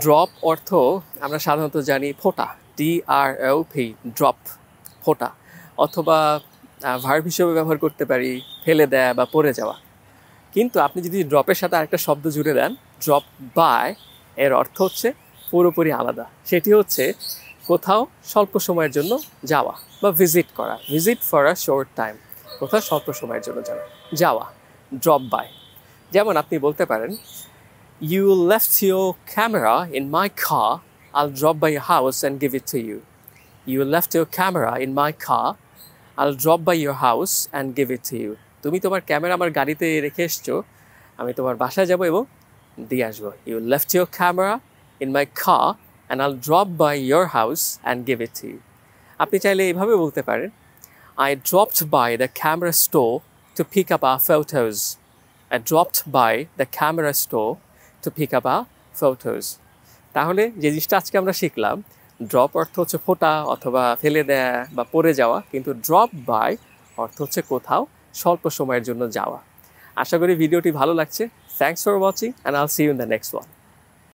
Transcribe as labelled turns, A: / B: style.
A: Drop অর্থ আমরা সাধারণত জানি ফোঁটা, DROP, ড্রপ, ফোঁটা, অথবা ভার্ব হিসেবে ব্যবহার করতে পারি ফেলে দেয়া বা পড়ে যাওয়া। কিন্তু আপনি যদি ড্রপের সাথে আরেকটা শব্দ জুড়ে দেন, ড্রপ বাই, এর অর্থ হচ্ছে পুরোপুরি আলাদা। সেটি হচ্ছে কোথাও স্বল্প সময়ের জন্য যাওয়া বা ভিজিট করা, visit for a short time, কোথাও স্বল্প সময়ের জন্য যাওয়া, ড্রপ বাই। যেমন আপনি বলতে পারেন, You left your camera in my car, I'll drop by your house and give it to you. You left your camera in my car, I'll drop by your house and give it to you. তুমি তোমার camera আমার গাড়িতে রেখে এসছো, আমি তোমার বাসায় যাব এবং দিয়ে আসবো। You left your camera in my car and I'll drop by your house and give it to you. আপনি চাইলে এইভাবে বলতে পারেন, I dropped by the camera store to pick up our photos. I dropped by the camera store to pick up our photos. তাহলে যে জিনিসটা আজকে আমরা শিখলাম, ড্রপ অর্থ হচ্ছে ফোঁটা অথবা ফেলে দেয়া বা পড়ে যাওয়া, কিন্তু ড্রপ বাই অর্থ হচ্ছে কোথাও স্বল্প সময়ের জন্য যাওয়া। আশা করি ভিডিওটি ভালো লাগছে। Thanks for watching and I'll see you in the next one.